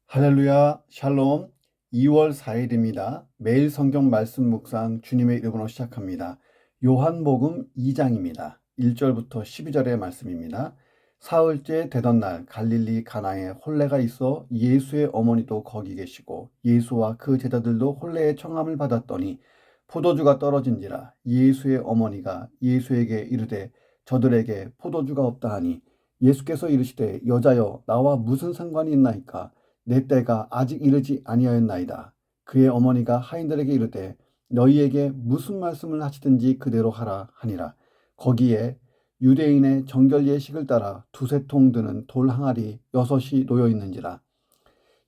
할렐루야, 샬롬. 2월 4일입니다. 매일 성경 말씀 묵상 주님의 이름으로 시작합니다. 요한복음 2장입니다. 1절부터 12절의 말씀입니다. 사흘째 되던 날 갈릴리 가나에 혼례가 있어 예수의 어머니도 거기 계시고 예수와 그 제자들도 혼례의 청함을 받았더니 포도주가 떨어진지라. 예수의 어머니가 예수에게 이르되 저들에게 포도주가 없다 하니 예수께서 이르시되 여자여 나와 무슨 상관이 있나이까? 내 때가 아직 이르지 아니하였나이다. 그의 어머니가 하인들에게 이르되 너희에게 무슨 말씀을 하시든지 그대로 하라 하니라. 거기에 유대인의 정결 예식을 따라 두세 통 드는 돌 항아리 6이 놓여 있는지라.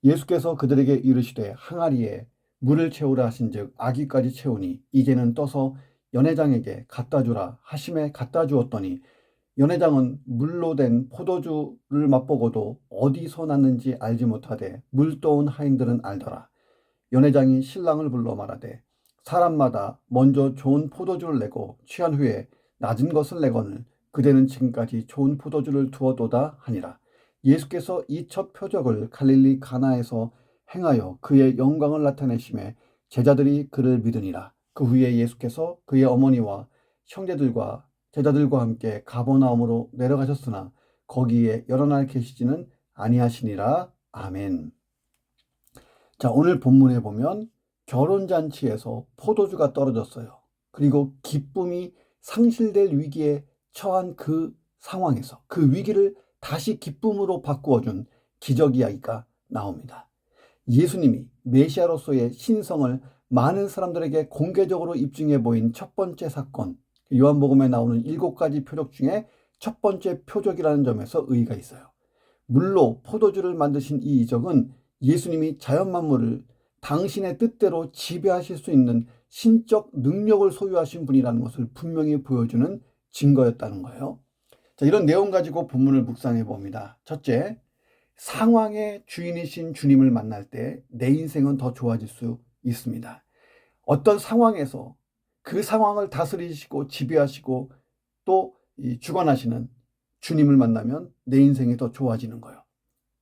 예수께서 그들에게 이르시되 항아리에 물을 채우라 하신즉 아기까지 채우니 이제는 떠서 연회장에게 갖다 주라 하심에 갖다 주었더니 연회장은 물로 된 포도주를 맛보고도 어디서 났는지 알지 못하되 물 떠온 하인들은 알더라. 연회장이 신랑을 불러 말하되 사람마다 먼저 좋은 포도주를 내고 취한 후에 낮은 것을 내거늘 그대는 지금까지 좋은 포도주를 두어도다 하니라. 예수께서 이 첫 표적을 갈릴리 가나에서 행하여 그의 영광을 나타내심에 제자들이 그를 믿으니라. 그 후에 예수께서 그의 어머니와 형제들과 제자들과 함께 가버나움으로 내려가셨으나 거기에 여러 날 계시지는 아니하시니라. 아멘. 자, 오늘 본문에 보면 결혼잔치에서 포도주가 떨어졌어요. 그리고 기쁨이 상실될 위기에 처한 그 상황에서 그 위기를 다시 기쁨으로 바꾸어준 기적 이야기가 나옵니다. 예수님이 메시아로서의 신성을 많은 사람들에게 공개적으로 입증해 보인 첫 번째 사건, 요한복음에 나오는 7가지 표적 중에 첫 번째 표적이라는 점에서 의의가 있어요. 물로 포도주를 만드신 이 이적은 예수님이 자연 만물을 당신의 뜻대로 지배하실 수 있는 신적 능력을 소유하신 분이라는 것을 분명히 보여주는 증거였다는 거예요. 자, 이런 내용 가지고 본문을 묵상해 봅니다. 첫째, 상황의 주인이신 주님을 만날 때 내 인생은 더 좋아질 수 있습니다. 어떤 상황에서 그 상황을 다스리시고 지배하시고 또 주관하시는 주님을 만나면 내 인생이 더 좋아지는 거예요.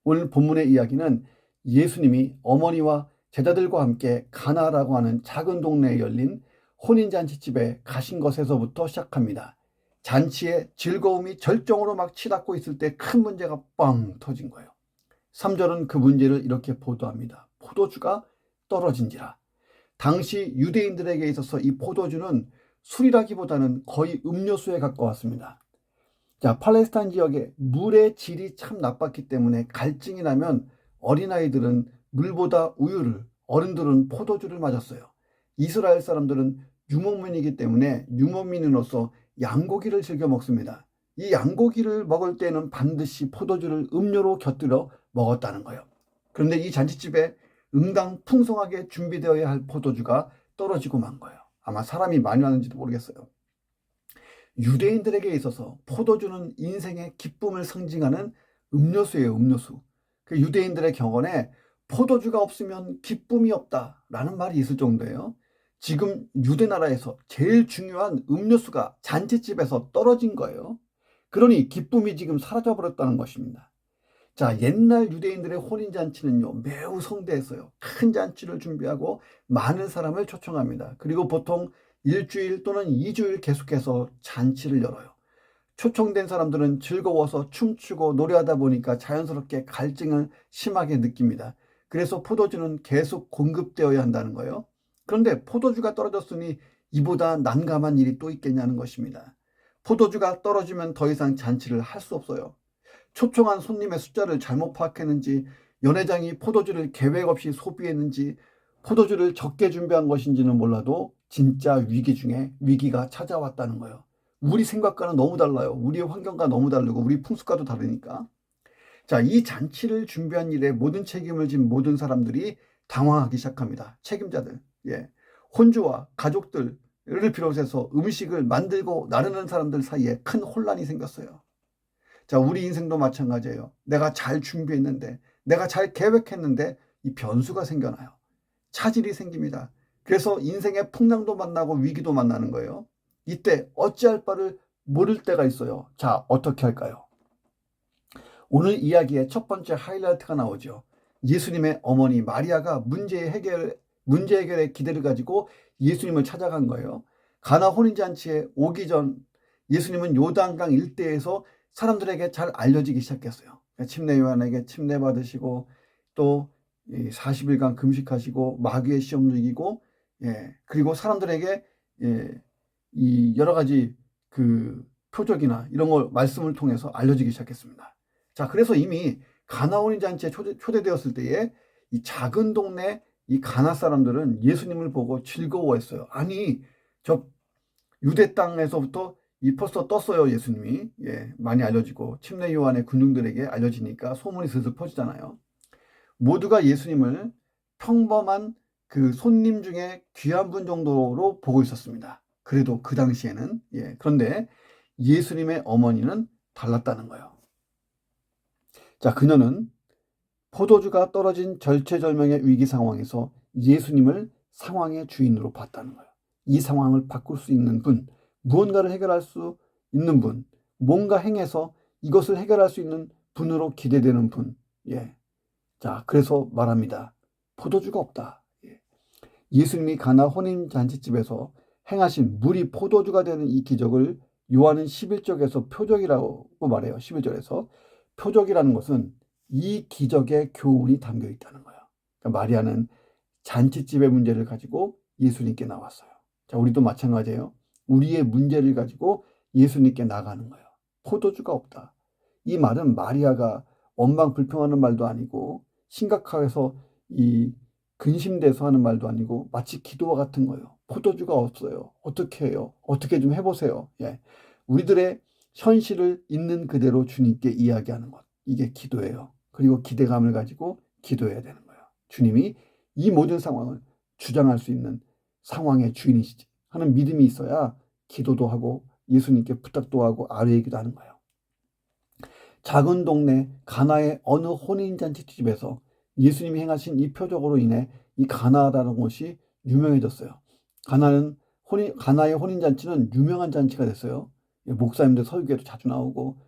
오늘 본문의 이야기는 예수님이 어머니와 제자들과 함께 가나라고 하는 작은 동네에 열린 혼인잔치집에 가신 것에서부터 시작합니다. 잔치의 즐거움이 절정으로 막 치닫고 있을 때 큰 문제가 빵 터진 거예요. 3절은 그 문제를 이렇게 보도합니다. 포도주가 떨어진지라. 당시 유대인들에게 있어서 이 포도주는 술이라기보다는 거의 음료수에 가까웠습니다. 자, 팔레스타인 지역에 물의 질이 참 나빴기 때문에 갈증이 나면 어린아이들은 물보다 우유를, 어른들은 포도주를 마셨어요. 이스라엘 사람들은 유목민이기 때문에 유목민으로서 양고기를 즐겨 먹습니다. 이 양고기를 먹을 때는 반드시 포도주를 음료로 곁들여 먹었다는 거예요. 그런데 이 잔치집에 응당 풍성하게 준비되어야 할 포도주가 떨어지고 만 거예요. 아마 사람이 많이 왔는지도 모르겠어요. 유대인들에게 있어서 포도주는 인생의 기쁨을 상징하는 음료수예요, 음료수. 그 유대인들의 경언에 포도주가 없으면 기쁨이 없다라는 말이 있을 정도예요. 지금 유대 나라에서 제일 중요한 음료수가 잔치집에서 떨어진 거예요. 그러니 기쁨이 지금 사라져버렸다는 것입니다. 자, 옛날 유대인들의 혼인잔치는요, 매우 성대했어요. 큰 잔치를 준비하고 많은 사람을 초청합니다. 그리고 보통 일주일 또는 2주일 계속해서 잔치를 열어요. 초청된 사람들은 즐거워서 춤추고 노래하다 보니까 자연스럽게 갈증을 심하게 느낍니다. 그래서 포도주는 계속 공급되어야 한다는 거예요. 그런데 포도주가 떨어졌으니 이보다 난감한 일이 또 있겠냐는 것입니다. 포도주가 떨어지면 더 이상 잔치를 할 수 없어요. 초청한 손님의 숫자를 잘못 파악했는지, 연회장이 포도주를 계획 없이 소비했는지, 포도주를 적게 준비한 것인지는 몰라도 진짜 위기 중에 위기가 찾아왔다는 거예요. 우리 생각과는 너무 달라요. 우리의 환경과 너무 다르고 우리 풍습과도 다르니까. 자, 이 잔치를 준비한 일에 모든 책임을 진 모든 사람들이 당황하기 시작합니다. 책임자들. 예. 혼주와 가족들을 비롯해서 음식을 만들고 나르는 사람들 사이에 큰 혼란이 생겼어요. 자, 우리 인생도 마찬가지예요. 내가 잘 준비했는데, 내가 잘 계획했는데 이 변수가 생겨나요. 차질이 생깁니다. 그래서 인생의 풍랑도 만나고 위기도 만나는 거예요. 이때 어찌할 바를 모를 때가 있어요. 자, 어떻게 할까요? 오늘 이야기의 첫 번째 하이라이트가 나오죠. 예수님의 어머니 마리아가 문제 해결의 기대를 가지고 예수님을 찾아간 거예요. 가나 혼인잔치에 오기 전 예수님은 요단강 일대에서 사람들에게 잘 알려지기 시작했어요. 침례 요한에게 침례 받으시고 또 40일간 금식하시고 마귀의 시험도 이기고, 그리고 사람들에게 이 여러 가지 그 표적이나 이런 걸 말씀을 통해서 알려지기 시작했습니다. 자, 그래서 이미 가나 혼인잔치에 초대되었을 때에 이 작은 동네 이 가나 사람들은 예수님을 보고 즐거워했어요. 아니, 저 유대 땅에서부터 이 벌써 떴어요, 예수님이. 많이 알려지고 침례 요한의 군중들에게 알려지니까 소문이 슬슬 퍼지잖아요. 모두가 예수님을 평범한 그 손님 중에 귀한 분 정도로 보고 있었습니다. 그래도 그 당시에는. 그런데 예수님의 어머니는 달랐다는 거예요. 자, 그녀는 포도주가 떨어진 절체절명의 위기 상황에서 예수님을 상황의 주인으로 봤다는 거예요. 이 상황을 바꿀 수 있는 분, 무언가를 해결할 수 있는 분, 뭔가 행해서 이것을 해결할 수 있는 분으로 기대되는 분. 자, 그래서 말합니다. 포도주가 없다. 예수님이 가나 혼인잔치집에서 행하신 물이 포도주가 되는 이 기적을 요한은 11절에서 표적이라고 말해요. 11절에서. 표적이라는 것은 이 기적의 교훈이 담겨 있다는 거예요. 그러니까 마리아는 잔치집의 문제를 가지고 예수님께 나왔어요. 자, 우리도 마찬가지예요. 우리의 문제를 가지고 예수님께 나가는 거예요. 포도주가 없다. 이 말은 마리아가 원망불평하는 말도 아니고 심각해서 이 근심돼서 하는 말도 아니고 마치 기도와 같은 거예요. 포도주가 없어요. 어떻게 해요? 어떻게 좀 해보세요. 우리들의 현실을 있는 그대로 주님께 이야기하는 것. 이게 기도예요. 그리고 기대감을 가지고 기도해야 되는 거예요. 주님이 이 모든 상황을 주장할 수 있는 상황의 주인이시지 하는 믿음이 있어야 기도도 하고 예수님께 부탁도 하고 아뢰기도 하는 거예요. 작은 동네 가나의 어느 혼인잔치집에서 예수님이 행하신 이 표적으로 인해 이 가나라는 곳이 유명해졌어요. 가나의 혼인잔치는 유명한 잔치가 됐어요. 목사님들 설교에도 자주 나오고,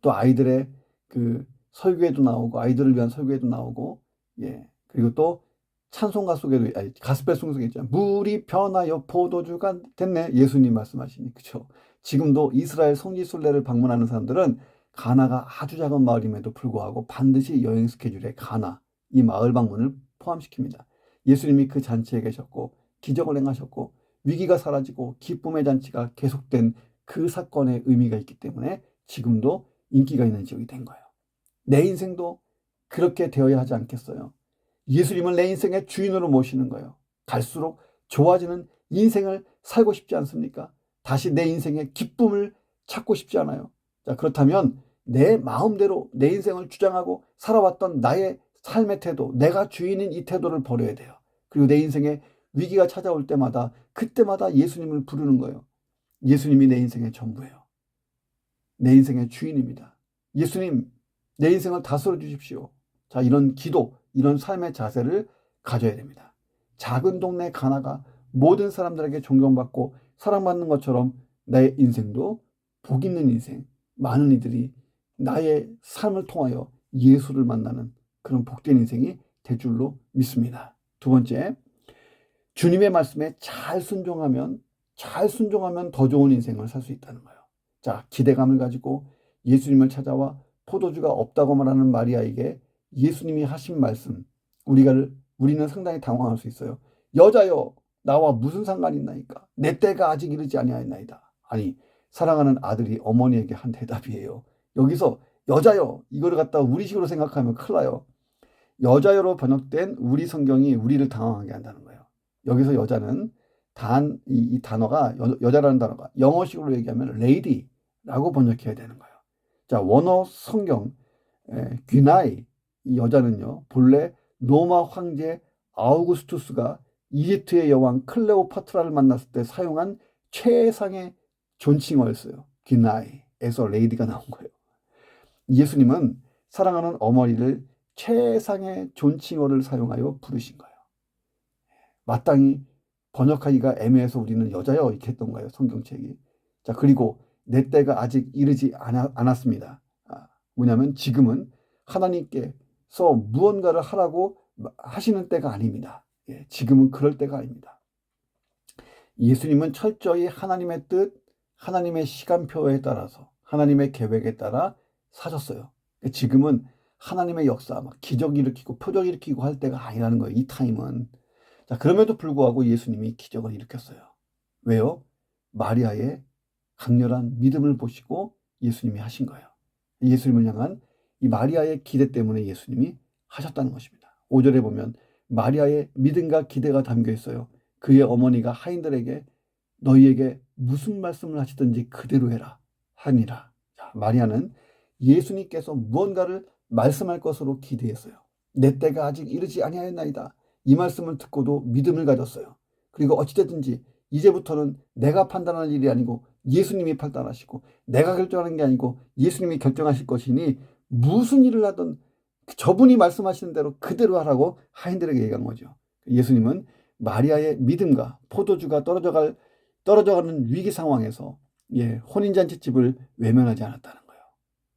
또 아이들의 그 설교에도 나오고, 아이들을 위한 설교에도 나오고, 그리고 또 찬송가 속에도, 가스펠송 속에 있잖아요. 물이 변하여 포도주가 됐네. 예수님 말씀하시니, 그쵸? 지금도 이스라엘 성지순례를 방문하는 사람들은 가나가 아주 작은 마을임에도 불구하고 반드시 여행 스케줄에 가나, 이 마을 방문을 포함시킵니다. 예수님이 그 잔치에 계셨고, 기적을 행하셨고, 위기가 사라지고 기쁨의 잔치가 계속된 그 사건의 의미가 있기 때문에 지금도 인기가 있는 지역이 된 거예요. 내 인생도 그렇게 되어야 하지 않겠어요? 예수님을 내 인생의 주인으로 모시는 거예요. 갈수록 좋아지는 인생을 살고 싶지 않습니까? 다시 내 인생의 기쁨을 찾고 싶지 않아요? 자, 그렇다면 내 마음대로 내 인생을 주장하고 살아왔던 나의 삶의 태도, 내가 주인인 이 태도를 버려야 돼요. 그리고 내 인생에 위기가 찾아올 때마다 그때마다 예수님을 부르는 거예요. 예수님이 내 인생의 전부예요. 내 인생의 주인입니다. 예수님, 내 인생을 다스려 주십시오. 자, 이런 기도, 이런 삶의 자세를 가져야 됩니다. 작은 동네 가나가 모든 사람들에게 존경받고 사랑받는 것처럼 내 인생도 복 있는 인생, 많은 이들이 나의 삶을 통하여 예수를 만나는 그런 복된 인생이 될 줄로 믿습니다. 두 번째, 주님의 말씀에 잘 순종하면 더 좋은 인생을 살 수 있다는 거예요. 자, 기대감을 가지고 예수님을 찾아와 포도주가 없다고 말하는 마리아에게 예수님이 하신 말씀, 우리는 상당히 당황할 수 있어요. 여자여, 나와 무슨 상관이 있나이까? 내 때가 아직 이르지 아니하였나이다. 아니, 사랑하는 아들이 어머니에게 한 대답이에요. 여기서 여자여, 이거를 갖다 우리식으로 생각하면 큰일 나요. 여자여로 번역된 우리 성경이 우리를 당황하게 한다는 거예요. 여기서 여자는 이 단어가, 여자라는 단어가 영어식으로 얘기하면 lady라고 번역해야 되는 거예요. 자, 원어 성경, 귀나이, 이 여자는요, 본래 로마 황제 아우구스투스가 이집트의 여왕 클레오파트라를 만났을 때 사용한 최상의 존칭어였어요. 귀나이에서 레이디가 나온 거예요. 예수님은 사랑하는 어머니를 최상의 존칭어를 사용하여 부르신 거예요. 마땅히 번역하기가 애매해서 우리는 여자여 이렇게 했던 거예요, 성경책이. 자, 그리고 내 때가 아직 이르지 않았습니다. 뭐냐면 지금은 하나님께 무언가를 하라고 하시는 때가 아닙니다. 지금은 그럴 때가 아닙니다. 예수님은 철저히 하나님의 뜻, 하나님의 시간표에 따라서 하나님의 계획에 따라 사셨어요. 지금은 하나님의 역사, 막 기적 일으키고 표적 일으키고 할 때가 아니라는 거예요. 이 타임은. 자, 그럼에도 불구하고 예수님이 기적을 일으켰어요. 왜요? 마리아의 강렬한 믿음을 보시고 예수님이 하신 거예요. 예수님을 향한 이 마리아의 기대 때문에 예수님이 하셨다는 것입니다. 5절에 보면 마리아의 믿음과 기대가 담겨 있어요. 그의 어머니가 하인들에게 너희에게 무슨 말씀을 하시든지 그대로 해라 하니라. 자, 마리아는 예수님께서 무언가를 말씀할 것으로 기대했어요. 내 때가 아직 이르지 아니하였나이다. 이 말씀을 듣고도 믿음을 가졌어요. 그리고 어찌됐든지 이제부터는 내가 판단할 일이 아니고 예수님이 판단하시고 내가 결정하는 게 아니고 예수님이 결정하실 것이니 무슨 일을 하든 저분이 말씀하시는 대로 그대로 하라고 하인들에게 얘기한 거죠. 예수님은 마리아의 믿음과 포도주가 떨어져가는 위기 상황에서 혼인잔치집을 외면하지 않았다는 거예요.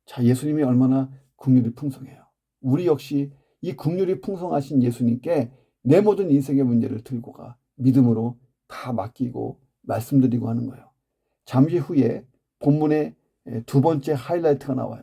자, 예수님이 얼마나 긍휼이 풍성해요. 우리 역시 이 긍휼이 풍성하신 예수님께 내 모든 인생의 문제를 들고 가 믿음으로 다 맡기고 말씀드리고 하는 거예요. 잠시 후에 본문의 두 번째 하이라이트가 나와요.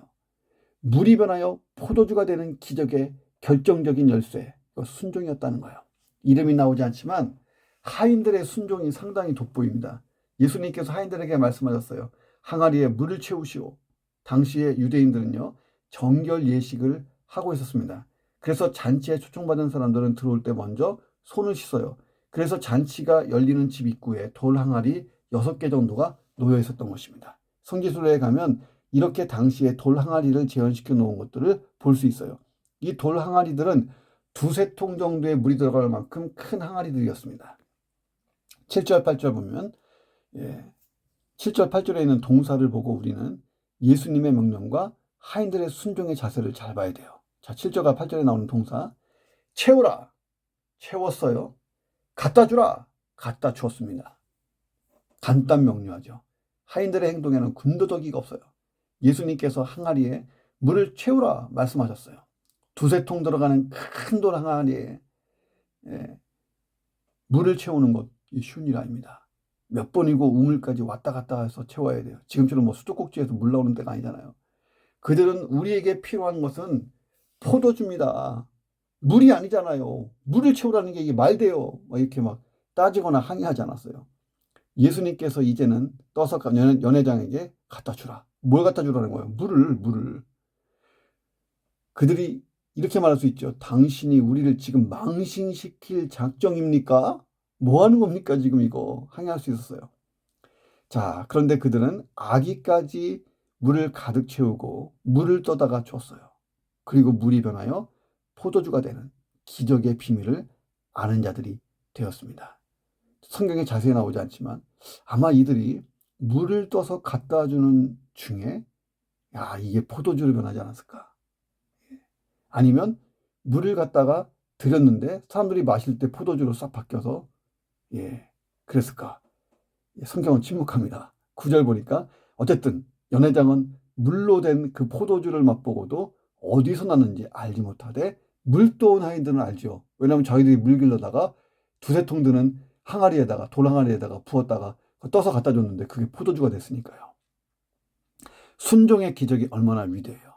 물이 변하여 포도주가 되는 기적의 결정적인 열쇠, 순종이었다는 거예요. 이름이 나오지 않지만 하인들의 순종이 상당히 돋보입니다. 예수님께서 하인들에게 말씀하셨어요. 항아리에 물을 채우시오. 당시에 유대인들은요, 정결 예식을 하고 있었습니다. 그래서 잔치에 초청받은 사람들은 들어올 때 먼저 손을 씻어요. 그래서 잔치가 열리는 집 입구에 돌 항아리 6개 정도가 놓여 있었던 것입니다. 성지순례에 가면 이렇게 당시에 돌 항아리를 재현시켜 놓은 것들을 볼 수 있어요. 이 돌 항아리들은 2~3통 정도의 물이 들어갈 만큼 큰 항아리들이었습니다. 7절, 8절 보면 7절, 8절에 있는 동사를 보고 우리는 예수님의 명령과 하인들의 순종의 자세를 잘 봐야 돼요. 자, 7절과 8절에 나오는 동사 채우라, 채웠어요. 갖다 주라, 갖다 주었습니다. 간단 명료하죠. 하인들의 행동에는 군더더기가 없어요. 예수님께서 항아리에 물을 채우라 말씀하셨어요. 2~3통 들어가는 큰 돌 항아리에 물을 채우는 것 쉬운 일 아닙니다. 몇 번이고 우물까지 왔다 갔다 해서 채워야 돼요. 지금처럼 수도꼭지에서 물 나오는 데가 아니잖아요. 그들은 우리에게 필요한 것은 포도주입니다. 물이 아니잖아요. 물을 채우라는 게 이게 말돼요. 이렇게 막 따지거나 항의하지 않았어요. 예수님께서 이제는 떠서 연회장에게 갖다 주라. 뭘 갖다 주라는 거예요? 물을. 그들이 이렇게 말할 수 있죠. 당신이 우리를 지금 망신시킬 작정입니까? 뭐 하는 겁니까? 지금 이거 항의할 수 있었어요. 자, 그런데 그들은 아기까지 물을 가득 채우고 물을 떠다가 줬어요. 그리고 물이 변하여 포도주가 되는 기적의 비밀을 아는 자들이 되었습니다. 성경에 자세히 나오지 않지만 아마 이들이 물을 떠서 갖다 주는 중에 이게 포도주로 변하지 않았을까? 아니면 물을 갖다가 드렸는데 사람들이 마실 때 포도주로 싹 바뀌어서 그랬을까? 성경은 침묵합니다. 9절 보니까 어쨌든 연회장은 물로 된 그 포도주를 맛보고도 어디서 났는지 알지 못하되 물 떠온 하인들은 알죠. 왜냐하면 자기들이 물 길러다가 2~3통 드는 항아리에다가 돌 항아리에다가 부었다가 떠서 갖다 줬는데 그게 포도주가 됐으니까요. 순종의 기적이 얼마나 위대해요.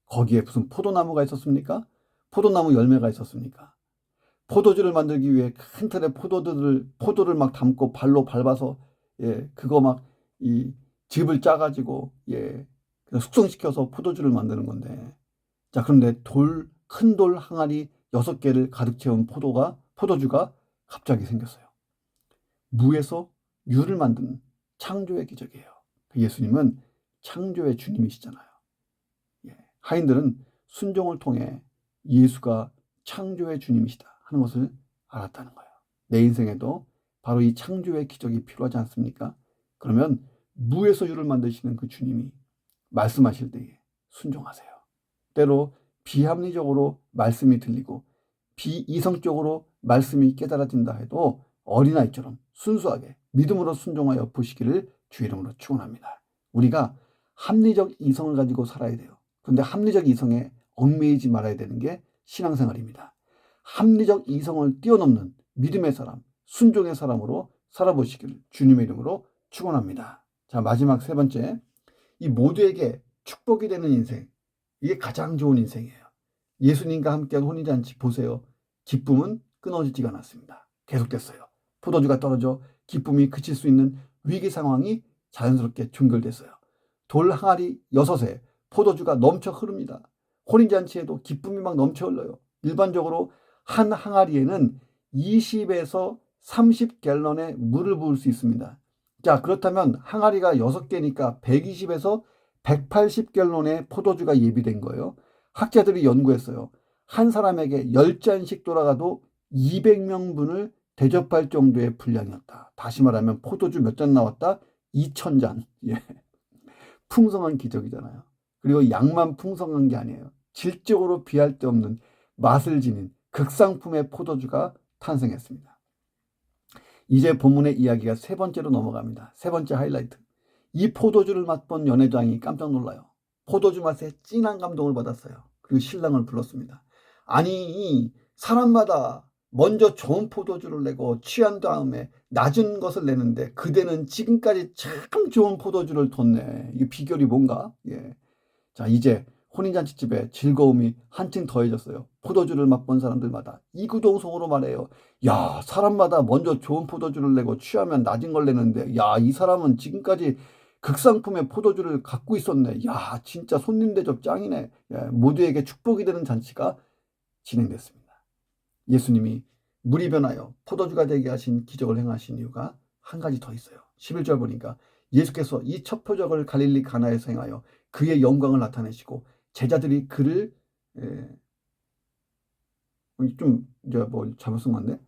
거기에 무슨 포도나무가 있었습니까? 포도나무 열매가 있었습니까? 포도주를 만들기 위해 큰 틀의 포도를 막 담고 발로 밟아서 그거 막 이 즙을 짜가지고 숙성시켜서 포도주를 만드는 건데, 자, 그런데 큰 돌 항아리 6개를 가득 채운 포도주가 갑자기 생겼어요. 무에서 유를 만드는 창조의 기적이에요. 예수님은 창조의 주님이시잖아요. 하인들은 순종을 통해 예수가 창조의 주님이시다 하는 것을 알았다는 거예요. 내 인생에도 바로 이 창조의 기적이 필요하지 않습니까? 그러면 무에서 유를 만드시는 그 주님이 말씀하실 때에 순종하세요. 때로 비합리적으로 말씀이 들리고 비이성적으로 말씀이 깨달아진다 해도 어린아이처럼 순수하게 믿음으로 순종하여 보시기를 주 이름으로 축원합니다. 우리가 합리적 이성을 가지고 살아야 돼요. 그런데 합리적 이성에 얽매이지 말아야 되는 게 신앙생활입니다. 합리적 이성을 뛰어넘는 믿음의 사람, 순종의 사람으로 살아보시기를 주님의 이름으로 축원합니다. 자, 마지막 세 번째, 이 모두에게 축복이 되는 인생, 이게 가장 좋은 인생이에요. 예수님과 함께한 혼인잔치 보세요. 기쁨은 끊어지지가 않았습니다. 계속됐어요. 포도주가 떨어져 기쁨이 그칠 수 있는 위기 상황이 자연스럽게 종결됐어요. 돌 항아리 6에 포도주가 넘쳐 흐릅니다. 혼인잔치에도 기쁨이 막 넘쳐 흘러요. 일반적으로 한 항아리에는 20에서 30갤런의 물을 부을 수 있습니다. 자, 그렇다면 항아리가 6개니까 120에서 180갤런의 포도주가 예비된 거예요. 학자들이 연구했어요. 한 사람에게 10잔씩 돌아가도 200명분을 대접할 정도의 분량이었다. 다시 말하면 포도주 몇 잔 나왔다? 2000잔. 예. 풍성한 기적이잖아요. 그리고 양만 풍성한 게 아니에요. 질적으로 비할 데 없는 맛을 지닌 극상품의 포도주가 탄생했습니다. 이제 본문의 이야기가 세 번째로 넘어갑니다. 세 번째 하이라이트. 이 포도주를 맛본 연회장이 깜짝 놀라요. 포도주 맛에 진한 감동을 받았어요. 그리고 신랑을 불렀습니다. 아니, 사람마다 먼저 좋은 포도주를 내고 취한 다음에 낮은 것을 내는데 그대는 지금까지 참 좋은 포도주를 뒀네. 이게 비결이 뭔가? 예. 자, 이제 혼인잔치집에 즐거움이 한층 더해졌어요. 포도주를 맛본 사람들마다 이구동성으로 말해요. 야, 사람마다 먼저 좋은 포도주를 내고 취하면 낮은 걸 내는데, 야, 이 사람은 지금까지 극상품의 포도주를 갖고 있었네. 야, 진짜 손님 대접 짱이네. 예, 모두에게 축복이 되는 잔치가 진행됐습니다. 예수님이 물이 변하여 포도주가 되게 하신 기적을 행하신 이유가 한 가지 더 있어요. 11절 보니까 예수께서 이 첫 표적을 갈릴리 가나에서 행하여 그의 영광을 나타내시고 제자들이 그를 좀 이제 뭐 잘못 쓴 건데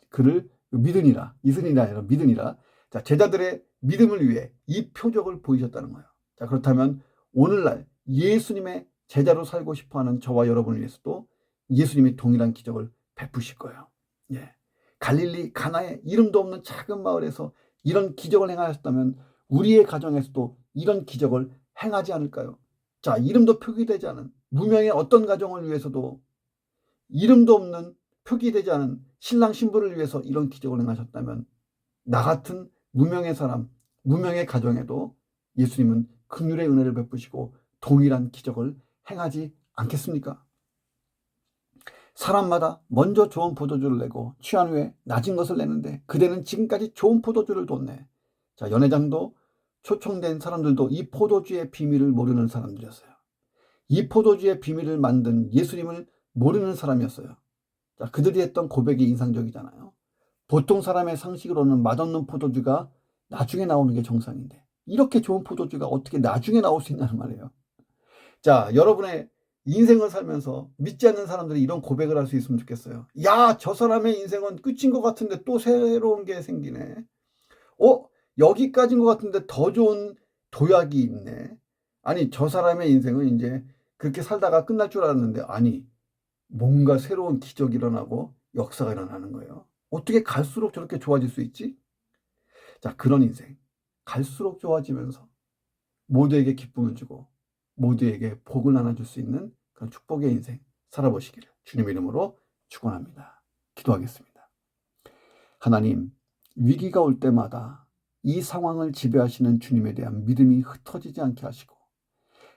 그를 믿으니라, 이으니라 아니라 믿으니라. 자, 제자들의 믿음을 위해 이 표적을 보이셨다는 거예요. 자, 그렇다면 오늘날 예수님의 제자로 살고 싶어하는 저와 여러분을 위해서도 예수님이 동일한 기적을 베푸실 거예요. 예. 갈릴리 가나의 이름도 없는 작은 마을에서 이런 기적을 행하셨다면 우리의 가정에서도 이런 기적을 행하지 않을까요? 자, 이름도 표기되지 않은 무명의 어떤 가정을 위해서도 이름도 없는 표기되지 않은 신랑 신부를 위해서 이런 기적을 행하셨다면 나 같은 무명의 사람, 무명의 가정에도 예수님은 긍휼의 은혜를 베푸시고 동일한 기적을 행하지 않겠습니까? 사람마다 먼저 좋은 포도주를 내고 취한 후에 낮은 것을 내는데 그대는 지금까지 좋은 포도주를 뒀네. 자, 연회장도 초청된 사람들도 이 포도주의 비밀을 모르는 사람들이었어요. 이 포도주의 비밀을 만든 예수님을 모르는 사람이었어요. 자, 그들이 했던 고백이 인상적이잖아요. 보통 사람의 상식으로는 맛없는 포도주가 나중에 나오는 게 정상인데 이렇게 좋은 포도주가 어떻게 나중에 나올 수 있냐는 말이에요. 자, 여러분의 인생을 살면서 믿지 않는 사람들이 이런 고백을 할 수 있으면 좋겠어요. 야, 저 사람의 인생은 끝인 것 같은데 또 새로운 게 생기네. 여기까지인 것 같은데 더 좋은 도약이 있네. 아니, 저 사람의 인생은 이제 그렇게 살다가 끝날 줄 알았는데 아니, 뭔가 새로운 기적이 일어나고 역사가 일어나는 거예요. 어떻게 갈수록 저렇게 좋아질 수 있지? 자, 그런 인생. 갈수록 좋아지면서 모두에게 기쁨을 주고 모두에게 복을 나눠줄 수 있는 그런 축복의 인생 살아보시기를 주님의 이름으로 축원합니다. 기도하겠습니다. 하나님, 위기가 올 때마다 이 상황을 지배하시는 주님에 대한 믿음이 흩어지지 않게 하시고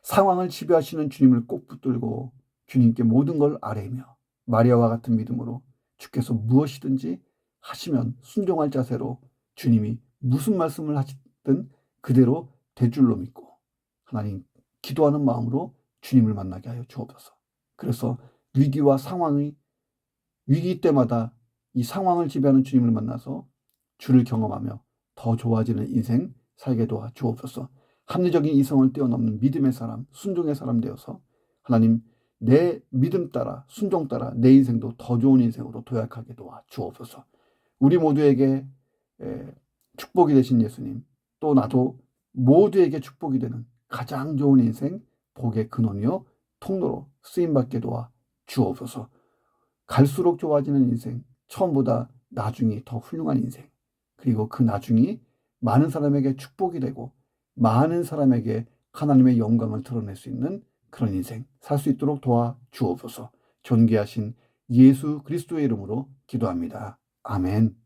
상황을 지배하시는 주님을 꼭 붙들고 주님께 모든 걸 아뢰며 마리아와 같은 믿음으로 주께서 무엇이든지 하시면 순종할 자세로 주님이 무슨 말씀을 하시든 그대로 될 줄로 믿고 하나님, 기도하는 마음으로 주님을 만나게 하여 주옵소서. 그래서 위기 때마다 이 상황을 지배하는 주님을 만나서 주를 경험하며 더 좋아지는 인생 살게 도와 주옵소서. 합리적인 이성을 뛰어넘는 믿음의 사람, 순종의 사람 되어서 하나님, 내 믿음 따라 순종 따라 내 인생도 더 좋은 인생으로 도약하게 도와 주옵소서. 우리 모두에게 축복이 되신 예수님, 또 나도 모두에게 축복이 되는 가장 좋은 인생, 복의 근원이요 통로로 쓰임받게 도와 주옵소서. 갈수록 좋아지는 인생, 처음보다 나중이 더 훌륭한 인생, 그리고 그 나중이 많은 사람에게 축복이 되고 많은 사람에게 하나님의 영광을 드러낼 수 있는 그런 인생 살 수 있도록 도와 주옵소서. 존귀하신 예수 그리스도의 이름으로 기도합니다. 아멘.